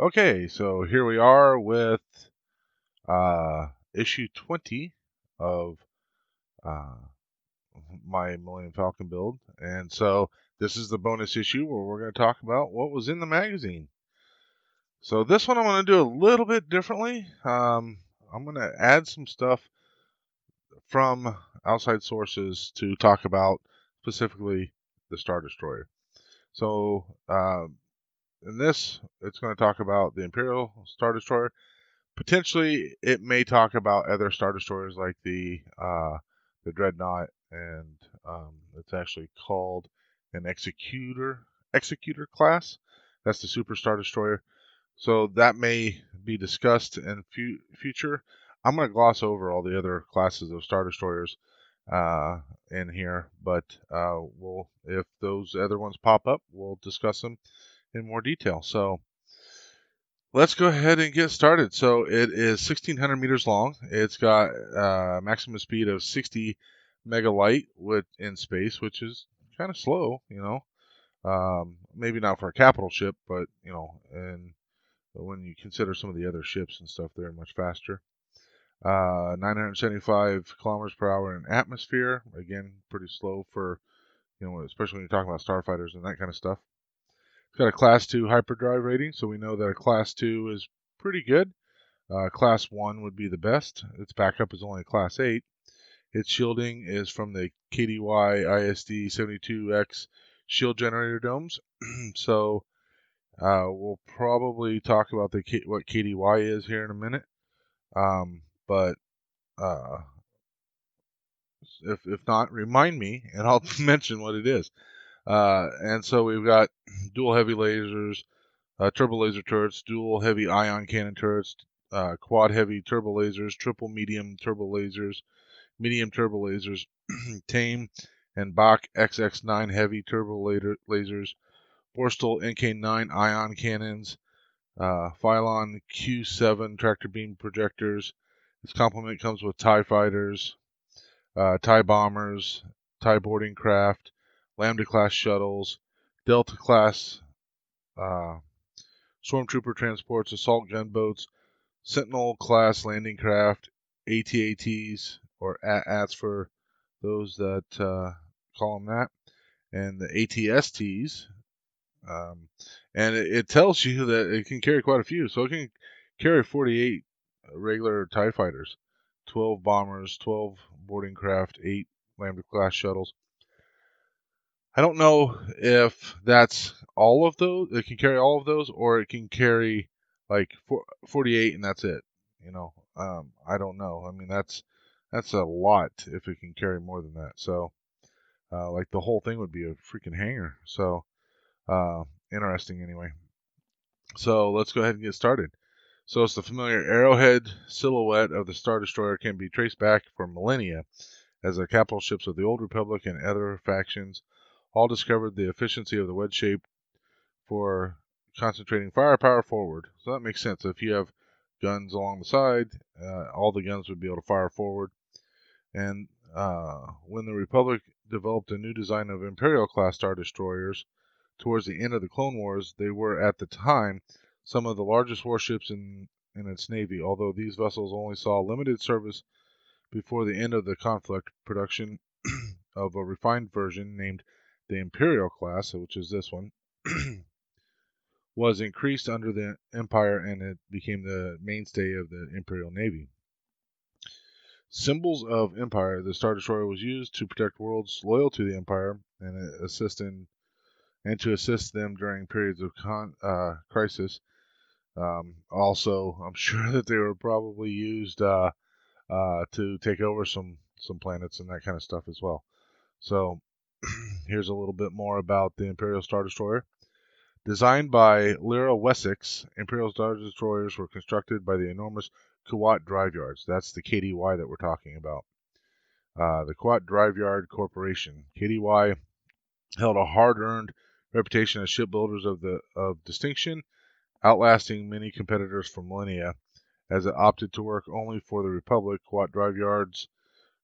Okay, so here we are with issue 20 of uh, my Millennium Falcon build. And so this is the bonus issue where we're going to talk about what was in the magazine. So this one I'm going to do a little bit differently. I'm going to add some stuff from outside sources to talk about specifically the Star Destroyer. So in this, it's going to talk about the Imperial Star Destroyer. Potentially, it may talk about other Star Destroyers like the Dreadnought, and it's actually called an Executor class. That's the Super Star Destroyer. So that may be discussed in future. I'm going to gloss over all the other classes of Star Destroyers in here, but if those other ones pop up, we'll discuss them in more detail. So let's go ahead and get started. So it is 1,600 meters long. It's got maximum speed of 60 megalight in space, which is kind of slow, maybe not for a capital ship, but and when you consider some of the other ships and stuff, they're much faster. 975 kilometers per hour in atmosphere. Again, pretty slow for especially when you're talking about starfighters and that kind of stuff. It's got a Class 2 hyperdrive rating, so we know that a Class 2 is pretty good. Class 1 would be the best. Its backup is only a Class 8. Its shielding is from the KDY ISD 72X shield generator domes. So we'll probably talk about what KDY is here in a minute. But if not, remind me, and I'll mention what it is. And so we've got dual heavy lasers, turbo laser turrets, dual heavy ion cannon turrets, quad heavy turbo lasers, triple medium turbo lasers, medium turbo lasers, Tame and Bach XX9 heavy turbo lasers, Borstal NK9 ion cannons, Phylon Q7 tractor beam projectors. Its complement comes with TIE fighters, TIE bombers, TIE boarding craft, Lambda class shuttles, Delta class stormtrooper transports, assault gunboats, Sentinel class landing craft, AT-ATs, or ATs for those that call them that, and the AT-STs. And it tells you that it can carry quite a few. So it can carry 48 regular TIE fighters, 12 bombers, 12 boarding craft, 8 Lambda class shuttles. I don't know if that's all of those. It can carry all of those, or it can carry like 48 and that's it. I don't know. I mean, that's a lot if it can carry more than that. So, like the whole thing would be a freaking hangar. So, interesting anyway. So let's go ahead and get started. So it's the familiar arrowhead silhouette of the Star Destroyer can be traced back for millennia as the capital ships of the Old Republic and other factions all discovered the efficiency of the wedge shape for concentrating firepower forward. So that makes sense. If you have guns along the side, all the guns would be able to fire forward. And when the Republic developed a new design of Imperial-class Star Destroyers towards the end of the Clone Wars, they were at the time some of the largest warships in its navy, although these vessels only saw limited service before the end of the conflict. Production of a refined version named the Imperial class, which is this one, was increased under the Empire, and it became the mainstay of the Imperial Navy. Symbols of Empire, the Star Destroyer was used to protect worlds loyal to the Empire and to assist them during periods of crisis. Also, I'm sure that they were probably used to take over some planets and that kind of stuff as well. So here's a little bit more about the Imperial Star Destroyer. Designed by Lyra Wessex, Imperial Star Destroyers were constructed by the enormous Kuwait Drive Yards. That's the KDY that we're talking about. The Kuwait Drive Yard Corporation. KDY held a hard-earned reputation as shipbuilders of distinction, outlasting many competitors for millennia. As it opted to work only for the Republic, Kuwait Drive Yards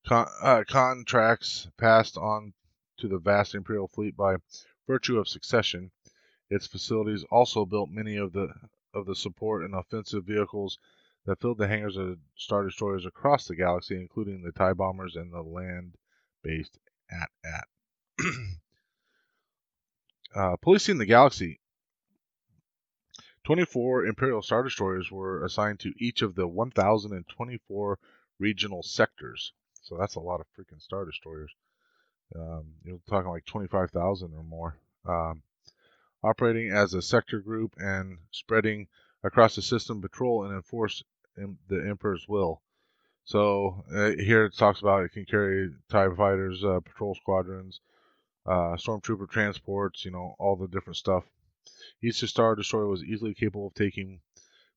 contracts passed on to the vast Imperial fleet by virtue of succession. Its facilities also built many of the of the support and offensive vehicles that filled the hangars of Star Destroyers across the galaxy, including the TIE bombers and the land-based AT-AT. Policing the galaxy. 24 Imperial Star Destroyers were assigned to each of the 1,024 regional sectors. So that's a lot of freaking Star Destroyers. You're talking like 25,000 or more. Operating as a sector group and spreading across the system, patrol and enforce the Emperor's will. So here it talks about it can carry TIE fighters, patrol squadrons, stormtrooper transports, all the different stuff. Each Star Destroyer was easily capable of taking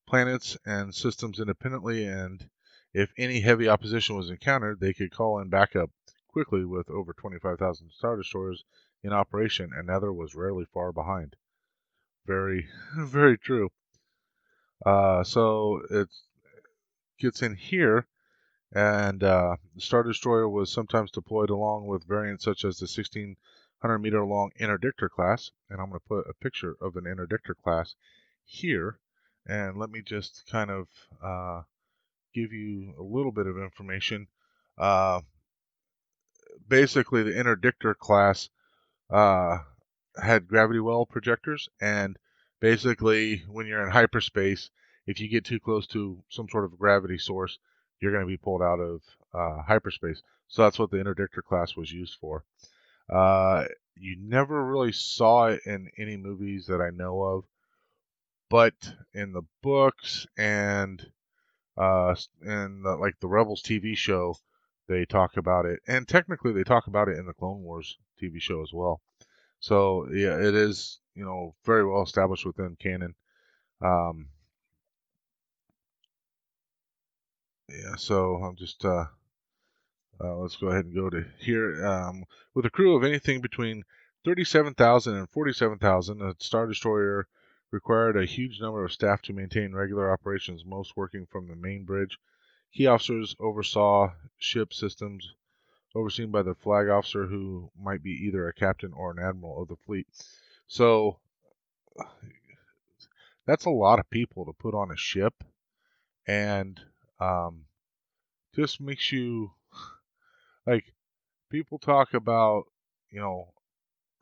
planets and systems independently, and if any heavy opposition was encountered, they could call in backup quickly with over 25,000 Star Destroyers in operation, and Nether was rarely far behind. Very, very true. So it gets in here, and the Star Destroyer was sometimes deployed along with variants such as the 1,600-meter long interdictor class, and I'm going to put a picture of an interdictor class here, and let me just kind of give you a little bit of information. Basically, the interdictor class had gravity well projectors, and basically, when you're in hyperspace, if you get too close to some sort of gravity source, you're going to be pulled out of hyperspace. So that's what the interdictor class was used for. You never really saw it in any movies that I know of, but in the books and like the Rebels TV show, they talk about it, and technically they talk about it in the Clone Wars TV show as well. So yeah, it is very well established within canon. Yeah, so I'm just let's go ahead and go to here. With a crew of anything between 37,000 and 47,000, a Star Destroyer required a huge number of staff to maintain regular operations, most working from the main bridge. Key officers oversaw ship systems overseen by the flag officer, who might be either a captain or an admiral of the fleet. So that's a lot of people to put on a ship, and just makes you like, people talk about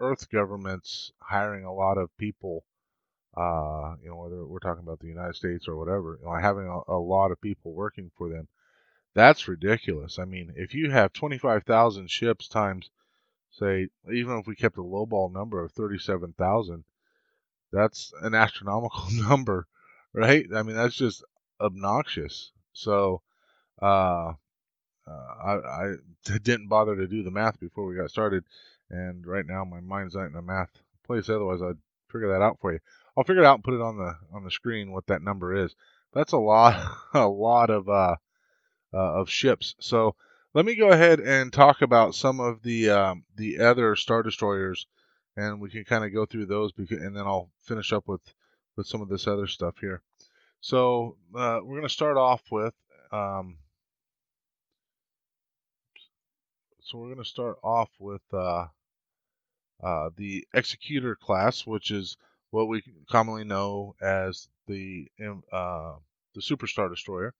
Earth governments hiring a lot of people. Whether we're talking about the United States or whatever, having a lot of people working for them. That's ridiculous. I mean, if you have 25,000 ships times, say, even if we kept a lowball number of 37,000, that's an astronomical number, right? I mean, that's just obnoxious. So, uh, I didn't bother to do the math before we got started, and right now my mind's not in a math place. Otherwise, I'd figure that out for you. I'll figure it out and put it on the screen what that number is. That's a lot, a lot of ships. So let me go ahead and talk about some of the other Star Destroyers, and we can kind of go through those, and then I'll finish up with some of this other stuff here. So we're going to start off with. The Executor class, which is what we commonly know as the Super Star Destroyer.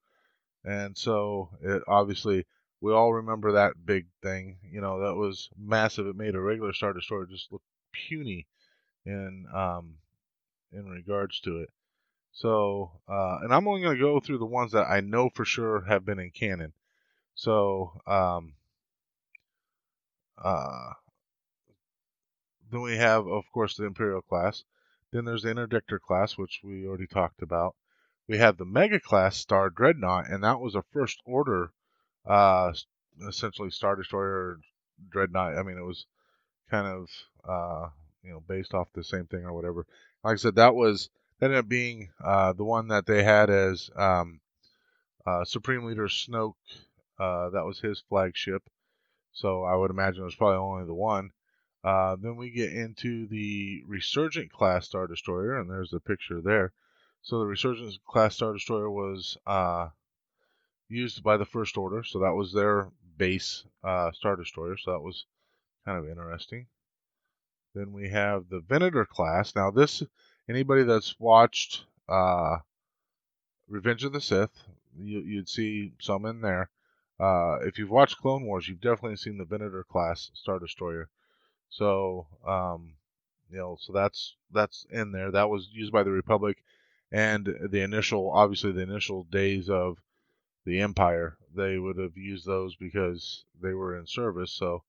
And so, obviously, we all remember that big thing. That was massive. It made a regular Star Destroyer just look puny in regards to it. So, and I'm only going to go through the ones that I know for sure have been in canon. So, then we have, of course, the Imperial class. Then there's the Interdictor class, which we already talked about. We have the Mega class Star Dreadnought, and that was a First Order, uh, essentially Star Destroyer Dreadnought. I mean, it was kind of, based off the same thing or whatever. Like I said, that ended up being the one that they had as Supreme Leader Snoke. That was his flagship. So I would imagine it was probably only the one. Then we get into the Resurgent class Star Destroyer, and there's the picture there. So the Resurgent class Star Destroyer was used by the First Order, so that was their base Star Destroyer, so that was kind of interesting. Then we have the Venator class. Now this, anybody that's watched Revenge of the Sith. You'd see some in there. If you've watched Clone Wars, you've definitely seen the Venator class Star Destroyer. So, so that's in there. That was used by the Republic, and obviously the initial days of the Empire, they would have used those because they were in service. So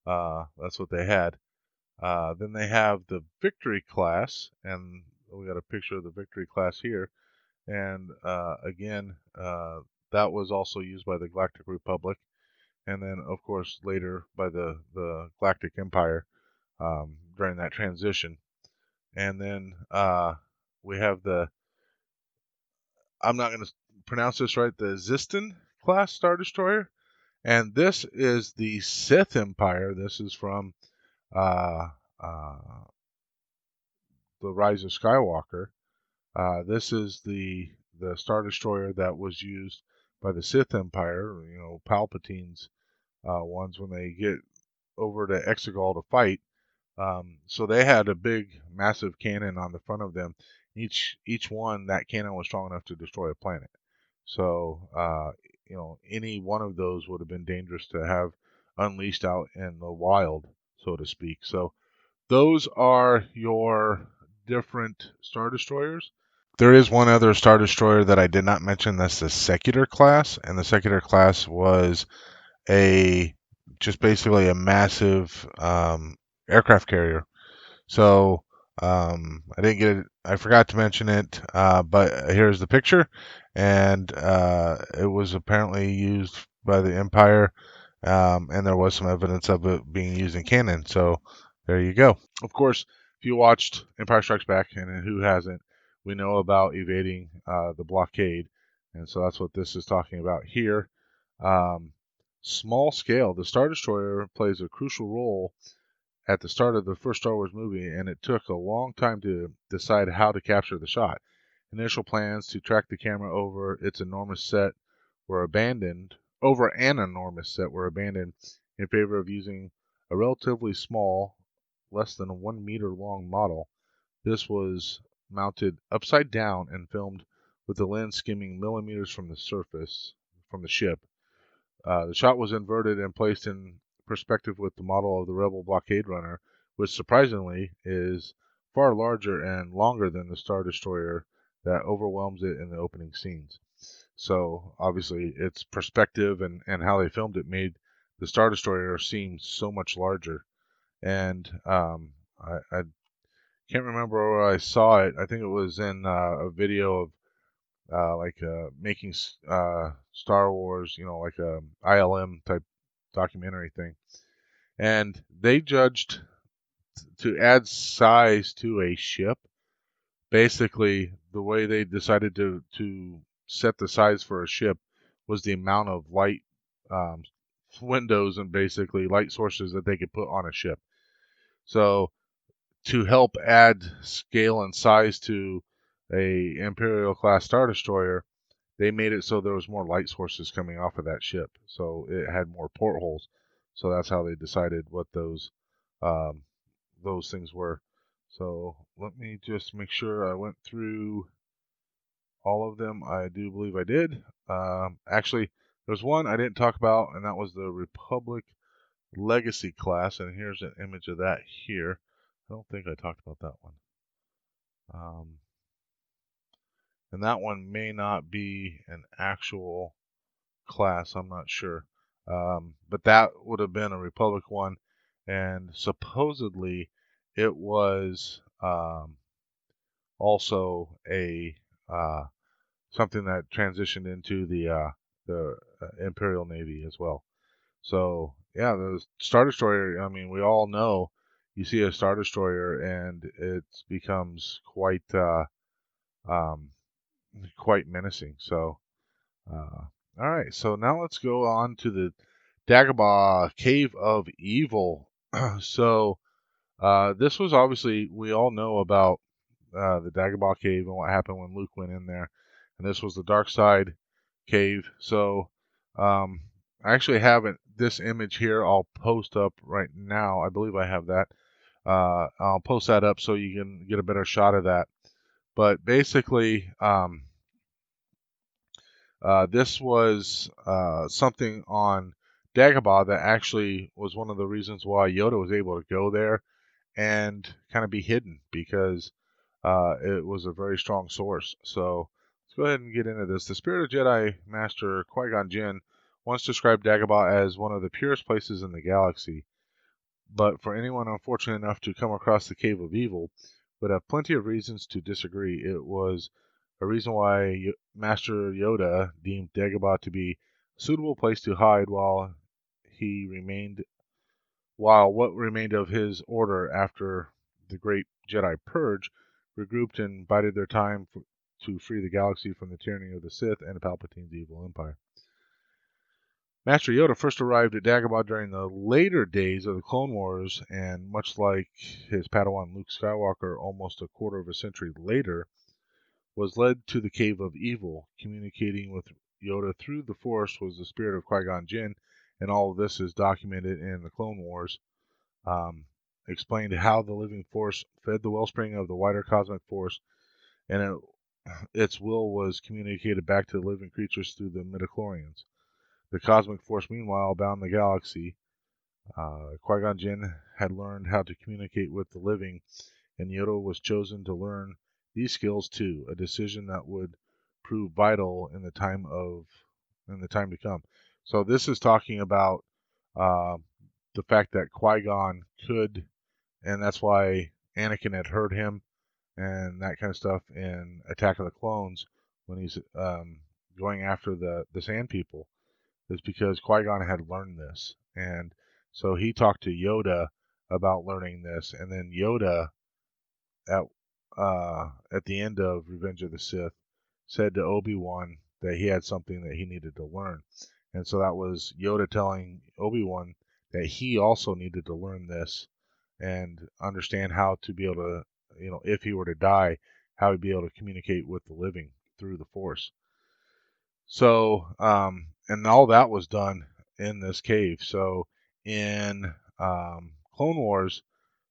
that's what they had. Then they have the Victory class, and we got a picture of the Victory class here. And again, that was also used by the Galactic Republic, and then of course later by the Galactic Empire during that transition. And then we have I'm not going to pronounce this right, the Ziston class Star Destroyer. And this is the Sith Empire. This is from uh, uh, the Rise of Skywalker. This is the Star Destroyer that was used by the Sith Empire. Palpatine's ones when they get over to Exegol to fight. So they had a big, massive cannon on the front of them. Each one, that cannon was strong enough to destroy a planet. So any one of those would have been dangerous to have unleashed out in the wild, so to speak. So those are your different Star Destroyers. There is one other Star Destroyer that I did not mention. That's the Secular class, and the Secular class was a just basically a massive aircraft carrier. So I didn't get it. I forgot to mention it, but here's the picture, and it was apparently used by the Empire, and there was some evidence of it being used in canon. So there you go. Of course, if you watched Empire Strikes Back, and who hasn't, we know about evading the blockade, and so that's what this is talking about here. Um, Small scale, the Star Destroyer plays a crucial role at the start of the first Star Wars movie, and it took a long time to decide how to capture the shot. Initial plans to track the camera over its enormous set were abandoned, over an enormous set were abandoned in favor of using a relatively small, less than a 1 meter long model. This was mounted upside down and filmed with the lens skimming millimeters from the surface from the ship. The shot was inverted and placed in perspective with the model of the Rebel blockade runner, which surprisingly is far larger and longer than the Star Destroyer that overwhelms it in the opening scenes. So obviously its perspective and how they filmed it made the Star Destroyer seem so much larger. And I can't remember where I saw it. I think it was in a video of making Star Wars, like a ILM type documentary thing. And they judged to add size to a ship. Basically, the way they decided to set the size for a ship was the amount of light windows and basically light sources that they could put on a ship. So to help add scale and size to a Imperial class Star Destroyer, they made it so there was more light sources coming off of that ship, so it had more portholes. So that's how they decided what those things were. So let me just make sure I went through all of them. I do believe I did. Actually, there's one I didn't talk about, and that was the Republic Legacy class, and here's an image of that here. I don't think I talked about that one. And that one may not be an actual class, I'm not sure. But that would have been a Republic one, and supposedly it was also a something that transitioned into the Imperial Navy as well. So yeah, the Star Destroyer. I mean, we all know you see a Star Destroyer and it becomes um, quite menacing. So all right, so now let's go on to the Dagobah Cave of Evil. So this was obviously, we all know about the Dagobah Cave and what happened when Luke went in there, and this was the dark side cave. So um, I actually have this image here. I'll post up right now. I believe I have that. I'll post that up so you can get a better shot of that. But basically, this was something on Dagobah that actually was one of the reasons why Yoda was able to go there and kind of be hidden, because it was a very strong source. So let's go ahead and get into this. The Spirit of Jedi Master Qui-Gon Jinn once described Dagobah as one of the purest places in the galaxy, but for anyone unfortunate enough to come across the Cave of Evil would have plenty of reasons to disagree. It was a reason why Master Yoda deemed Dagobah to be a suitable place to hide while what remained of his order after the Great Jedi Purge regrouped and bided their time to free the galaxy from the tyranny of the Sith and Palpatine's evil empire. Master Yoda first arrived at Dagobah during the later days of the Clone Wars, and much like his Padawan Luke Skywalker almost a quarter of a century later, was led to the Cave of Evil. Communicating with Yoda through the Force was the spirit of Qui-Gon Jinn, and all of this is documented in the Clone Wars. Explained how the living force fed the wellspring of the wider cosmic force, and its will was communicated back to the living creatures through the midichlorians. The cosmic force, meanwhile, bound the galaxy. Qui-Gon Jinn had learned how to communicate with the living, and Yoda was chosen to learn these skills too, a decision that would prove vital in the time to come. So this is talking about uh, the fact that Qui-Gon could, and that's why Anakin had heard him and that kind of stuff in Attack of the Clones when he's going after the Sand People, is because Qui-Gon had learned this, and so he talked to Yoda about learning this, and then Yoda at at the end of Revenge of the Sith said to Obi-Wan that he had something that he needed to learn, and so that was Yoda telling Obi-Wan that he also needed to learn this and understand how to be able to, if he were to die, how he'd be able to communicate with the living through the Force. So, and all that was done in this cave. So, in Clone Wars,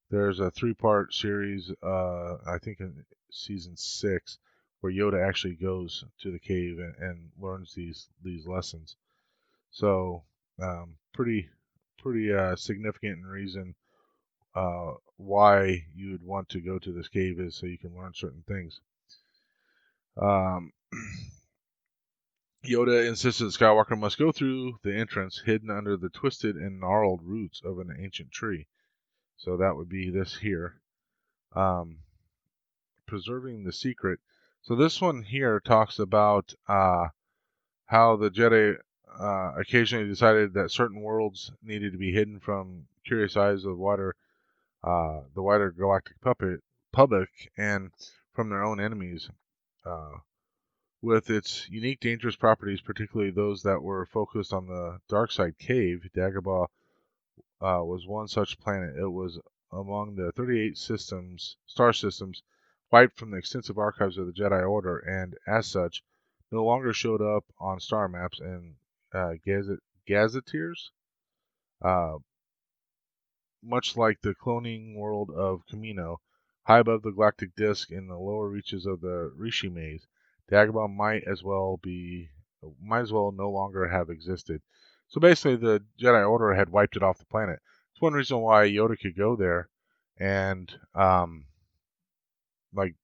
there's a 3-part series, I think in season 6, where Yoda actually goes to the cave and learns these lessons. So, pretty significant reason why you'd want to go to this cave is so you can learn certain things. Yoda insisted Skywalker must go through the entrance hidden under the twisted and gnarled roots of an ancient tree. So that would be this here. Preserving the secret. So this one here talks about how the Jedi occasionally decided that certain worlds needed to be hidden from curious eyes of the wider galactic public and from their own enemies. With its unique dangerous properties, particularly those that were focused on the dark side cave, Dagobah was one such planet. It was among the 38 star systems wiped from the extensive archives of the Jedi Order, and as such, no longer showed up on star maps and gazetteers. Much like the cloning world of Kamino, high above the galactic disk in the lower reaches of the Rishi Maze, Dagobah might as well no longer have existed. So basically, the Jedi Order had wiped it off the planet. It's one reason why Yoda could go there, and like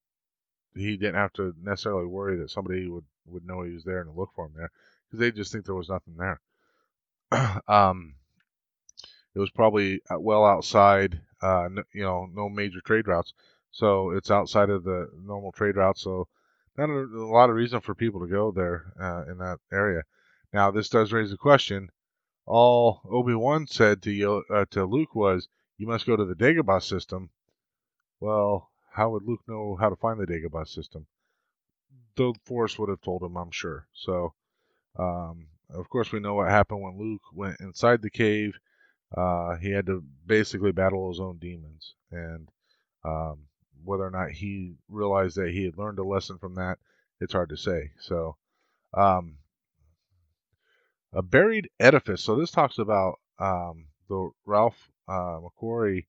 he didn't have to necessarily worry that somebody would know he was there and look for him there, because they just think there was nothing there. It was probably well outside, no major trade routes. So it's outside of the normal trade routes. So not a lot of reason for people to go there in that area. Now, this does raise a question. All Obi-Wan said to Luke was, "You must go to the Dagobah system." Well, how would Luke know how to find the Dagobah system? The Force would have told him, I'm sure. So, of course, we know what happened when Luke went inside the cave. He had to basically battle his own demons, and whether or not he realized that he had learned a lesson from that, it's hard to say. So, a buried edifice. So this talks about the Ralph McQuarrie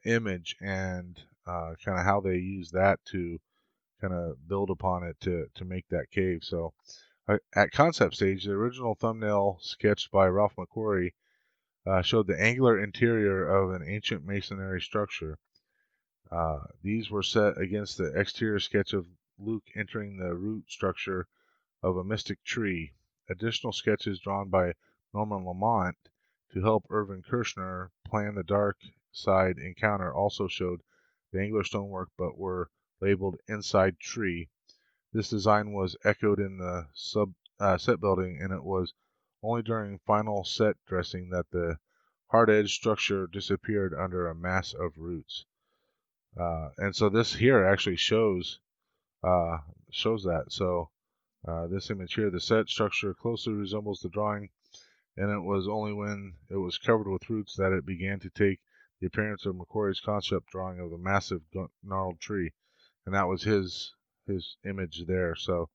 image, and kind of how they use that to kind of build upon it to make that cave. So at concept stage, the original thumbnail sketched by Ralph McQuarrie showed the angular interior of an ancient masonry structure. These were set against the exterior sketch of Luke entering the root structure of a mystic tree. Additional sketches drawn by Norman Lamont to help Irvin Kershner plan the dark side encounter also showed the angular stonework but were labeled inside tree. This design was echoed in the set building, and it was only during final set dressing that the hard edge structure disappeared under a mass of roots. And so this here actually shows that. So this image here, the set structure closely resembles the drawing, and it was only when it was covered with roots that it began to take the appearance of McQuarrie's concept drawing of the massive gnarled tree, and that was his image there. So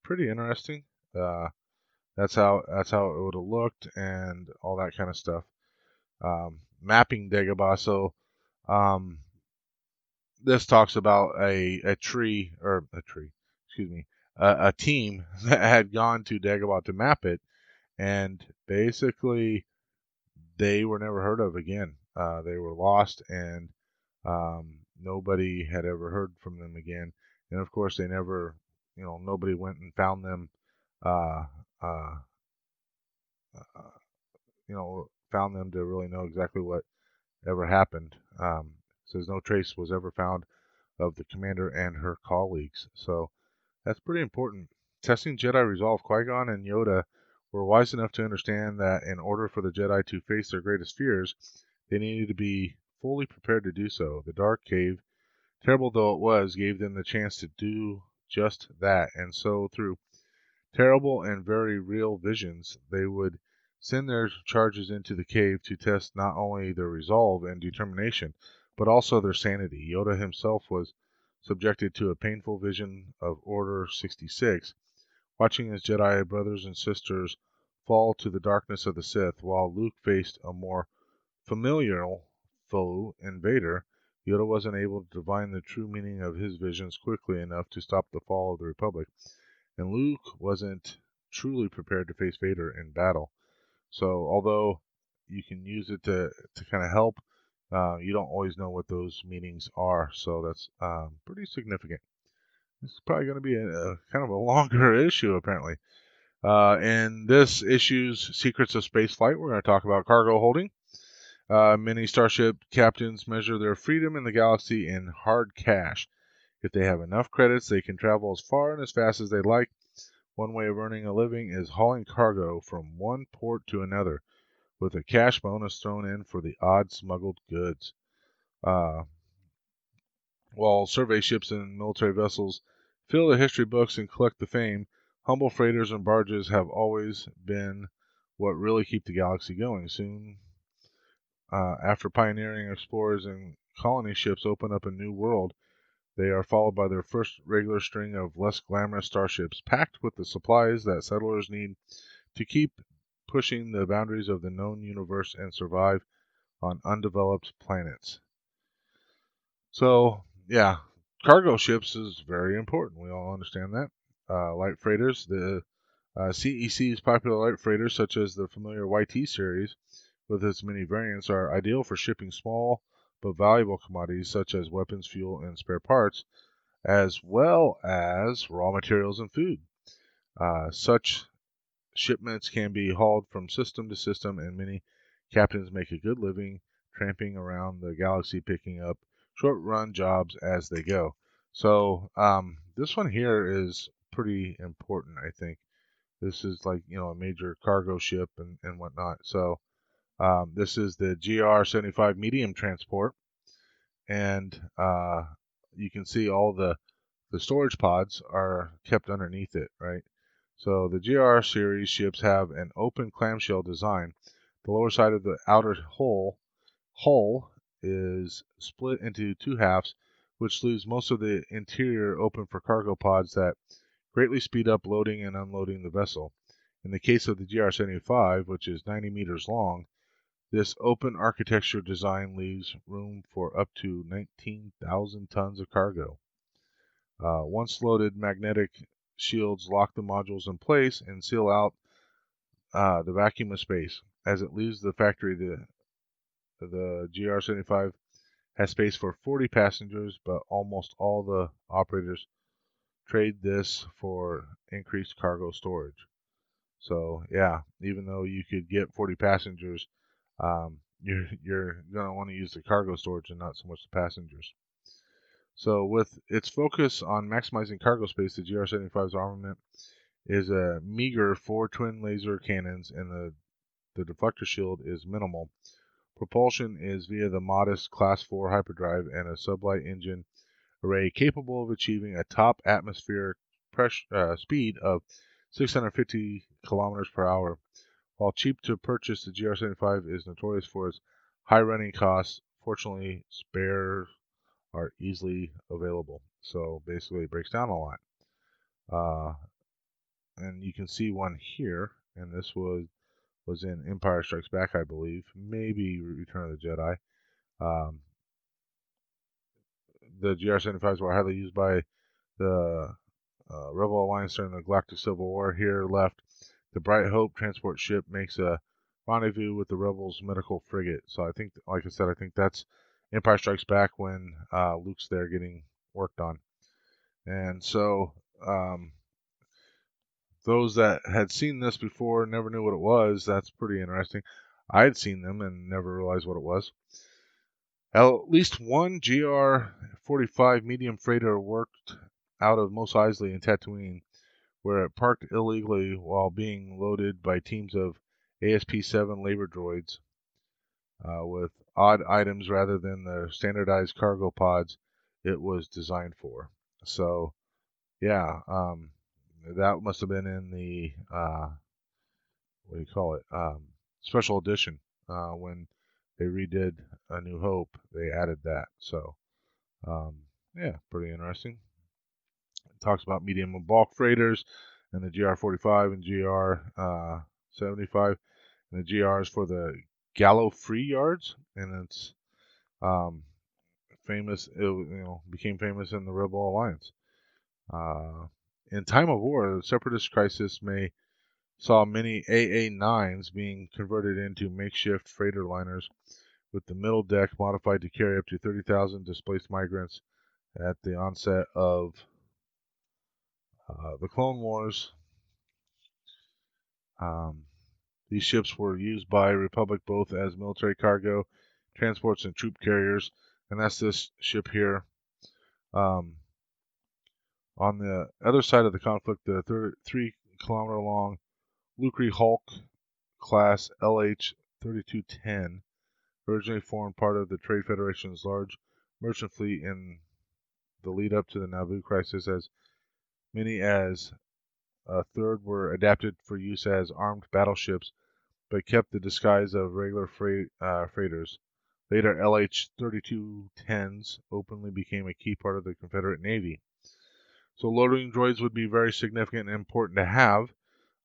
pretty interesting. That's how it would have looked, and all that kind of stuff. Mapping Dagobah. So this talks about a team that had gone to Dagobah to map it, and basically they were never heard of again. They were lost, and nobody had ever heard from them again. And of course, they never, nobody went and found them, uh, uh, found them to really know exactly what ever happened. Says no trace was ever found of the commander and her colleagues. So that's pretty important. Testing Jedi resolve, Qui-Gon and Yoda were wise enough to understand that in order for the Jedi to face their greatest fears, they needed to be fully prepared to do so. The Dark Cave, terrible though it was, gave them the chance to do just that. And so through terrible and very real visions, they would send their charges into the cave to test not only their resolve and determination, but also their sanity. Yoda himself was subjected to a painful vision of Order 66, watching his Jedi brothers and sisters fall to the darkness of the Sith, while Luke faced a more familial foe in Vader. Yoda wasn't able to divine the true meaning of his visions quickly enough to stop the fall of the Republic, and Luke wasn't truly prepared to face Vader in battle. So, although you can use it to kind of help, you don't always know what those meanings are. So that's pretty significant. This is probably going to be a kind of a longer issue, apparently. In this issue's Secrets of Spaceflight, we're going to talk about cargo holding. Many starship captains measure their freedom in the galaxy in hard cash. If they have enough credits, they can travel as far and as fast as they like. One way of earning a living is hauling cargo from one port to another, with a cash bonus thrown in for the odd smuggled goods. While survey ships and military vessels fill the history books and collect the fame, humble freighters and barges have always been what really keep the galaxy going. Soon after pioneering explorers and colony ships open up a new world, they are followed by their first regular string of less glamorous starships, packed with the supplies that settlers need to keep pushing the boundaries of the known universe and survive on undeveloped planets. So, yeah, cargo ships is very important. We all understand that. Light freighters, the CEC's popular light freighters, such as the familiar YT series, with its many variants, are ideal for shipping small but valuable commodities such as weapons, fuel, and spare parts, as well as raw materials and food. Such shipments can be hauled from system to system, and many captains make a good living tramping around the galaxy picking up short run jobs as they go. So this one here is pretty important, I think. This is like, a major cargo ship and whatnot. So this is the GR-75 medium transport, and you can see all the storage pods are kept underneath it, right? So the GR series ships have an open clamshell design. The lower side of the outer hull is split into two halves, which leaves most of the interior open for cargo pods that greatly speed up loading and unloading the vessel. In the case of the GR-75, which is 90 meters long, This open architecture design leaves room for up to 19,000 tons of cargo. Once loaded, magnetic shields lock the modules in place and seal out the vacuum of space. As it leaves the factory, the GR-75 has space for 40 passengers, but almost all the operators trade this for increased cargo storage. So yeah, even though you could get 40 passengers, you're going to want to use the cargo storage and not so much the passengers. So with its focus on maximizing cargo space, the GR-75's armament is a meager 4 twin laser cannons, and the deflector shield is minimal. Propulsion is via the modest Class 4 hyperdrive and a sublight engine array capable of achieving a top atmospheric speed of 650 kilometers per hour. While cheap to purchase, the GR-75 is notorious for its high running costs. Fortunately, spares are easily available. So basically, it breaks down a lot. And you can see one here, and this was in Empire Strikes Back, I believe, maybe Return of the Jedi. The GR-75s were highly used by the Rebel Alliance during the Galactic Civil War. Here left, the Bright Hope transport ship makes a rendezvous with the Rebels' medical frigate. So I think, like I said, I think that's Empire Strikes Back when Luke's there getting worked on. And so those that had seen this before never knew what it was. That's pretty interesting. I had seen them and never realized what it was. At least one GR-45 medium freighter worked out of Mos Eisley in Tatooine, where it parked illegally while being loaded by teams of ASP-7 labor droids with odd items rather than the standardized cargo pods it was designed for. So, yeah, that must have been in the what do you call it? Special edition when they redid A New Hope. They added that. So, yeah, pretty interesting. It talks about medium and bulk freighters and the GR-45 and GR-75, and the GR is for the Gallo Free Yards, and it's famous. It became famous in the Rebel Alliance. In time of war, the Separatist crisis saw many AA-9s being converted into makeshift freighter liners, with the middle deck modified to carry up to 30,000 displaced migrants. At the onset of the Clone Wars, these ships were used by Republic both as military cargo, transports, and troop carriers, and that's this ship here. On the other side of the conflict, the 3-kilometer-long Lucre Hulk class LH-3210 originally formed part of the Trade Federation's large merchant fleet in the lead up to the Naboo crisis. As many as a third were adapted for use as armed battleships, but kept the disguise of regular freighters. Later, LH-3210s openly became a key part of the Confederate Navy. So loading droids would be very significant and important to have.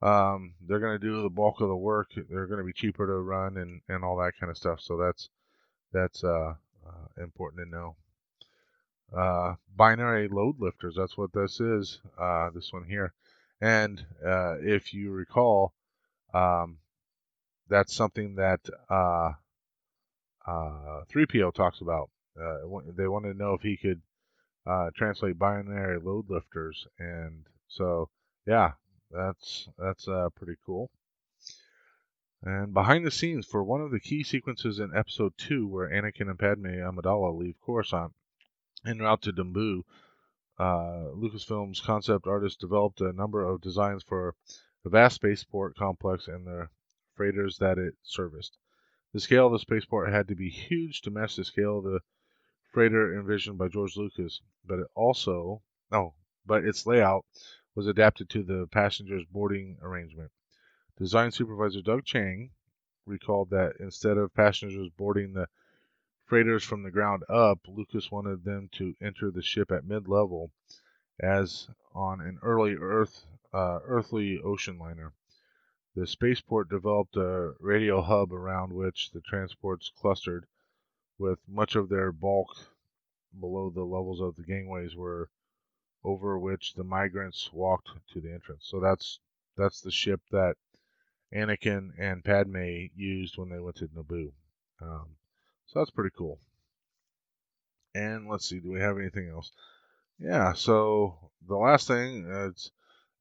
They're going to do the bulk of the work. They're going to be cheaper to run and all that kind of stuff. So that's important to know. Binary load lifters. That's what this is. This one here, and if you recall, that's something that 3PO talks about. They wanted to know if he could translate binary load lifters, and so yeah, that's pretty cool. And behind the scenes for one of the key sequences in Episode 2, where Anakin and Padme Amidala leave Coruscant en route to Naboo, Lucasfilm's concept artist developed a number of designs for the vast spaceport complex and the freighters that it serviced. The scale of the spaceport had to be huge to match the scale of the freighter envisioned by George Lucas, but its layout was adapted to the passengers' boarding arrangement. Design supervisor Doug Chang recalled that instead of passengers boarding the freighters from the ground up, Lucas wanted them to enter the ship at mid-level, as on an early earthly ocean liner. the spaceport developed a radio hub around which the transports clustered, with much of their bulk below the levels of the gangways were over which the migrants walked to the entrance. So that's the ship that Anakin and Padme used when they went to Naboo. So that's pretty cool. And let's see, do we have anything else? Yeah, so the last thing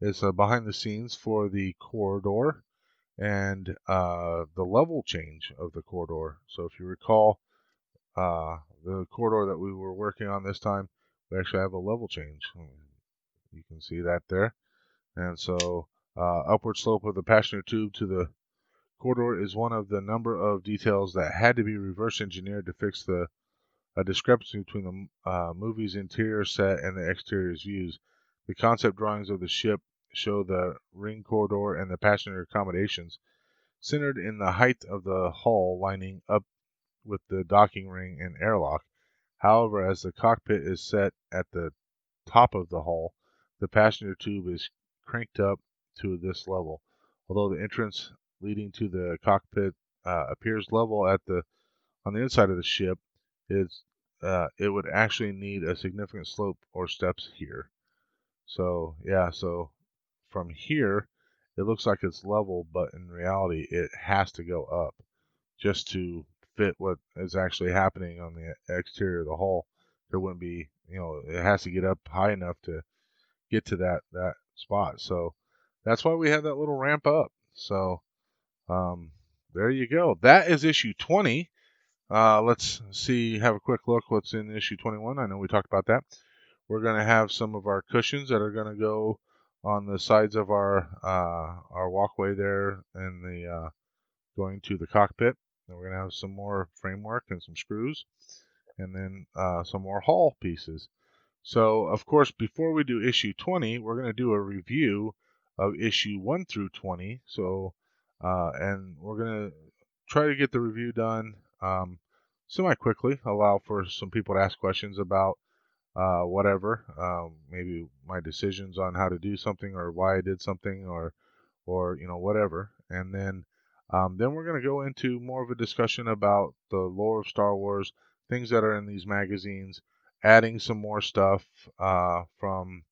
is behind the scenes for the corridor and the level change of the corridor. So if you recall, the corridor that we were working on this time, we actually have a level change. You can see that there. And so upward slope of the passenger tube to the corridor is one of the number of details that had to be reverse engineered to fix a discrepancy between the movie's interior set and the exterior's views. The concept drawings of the ship show the ring corridor and the passenger accommodations centered in the height of the hull lining up with the docking ring and airlock. However, as the cockpit is set at the top of the hull, the passenger tube is cranked up to this level. Although the entrance leading to the cockpit appears level on the inside of the ship, it would actually need a significant slope or steps here. So yeah, so from here, it looks like it's level, but in reality, it has to go up just to fit what is actually happening on the exterior of the hull. There wouldn't be, it has to get up high enough to get to that spot. So that's why we have that little ramp up. So there you go. That is issue 20. Let's have a quick look what's in issue 21. I know we talked about that. We're going to have some of our cushions that are going to go on the sides of our walkway there and the going to the cockpit. And we're going to have some more framework and some screws, and then some more hull pieces. So, of course, before we do issue 20, we're going to do a review of issue 1 through 20. So, and we're going to try to get the review done semi-quickly, allow for some people to ask questions about whatever, maybe my decisions on how to do something or why I did something or whatever. And then we're going to go into more of a discussion about the lore of Star Wars, things that are in these magazines, adding some more stuff from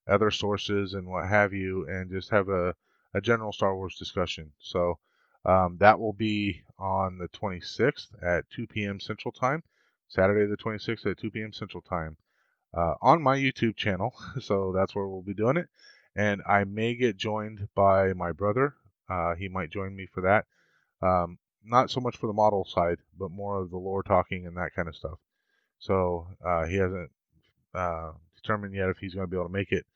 other sources and what have you, and just have a general Star Wars discussion. So that will be on the 26th at 2 p.m. Central Time, Saturday the 26th at 2 p.m. Central Time, on my YouTube channel. So that's where we'll be doing it. And I may get joined by my brother. He might join me for that. Not so much for the model side, but more of the lore talking and that kind of stuff. So he hasn't determined yet if he's going to be able to make it.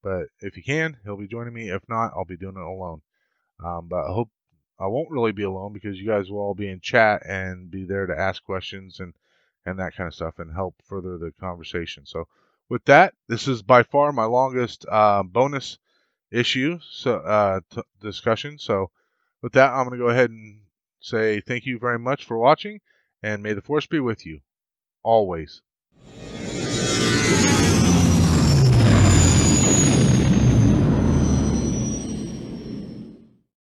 But if he can, he'll be joining me. If not, I'll be doing it alone. But I hope I won't really be alone because you guys will all be in chat and be there to ask questions and that kind of stuff and help further the conversation. So with that, this is by far my longest bonus issue discussion. So with that, I'm going to go ahead and say thank you very much for watching, and may the force be with you always.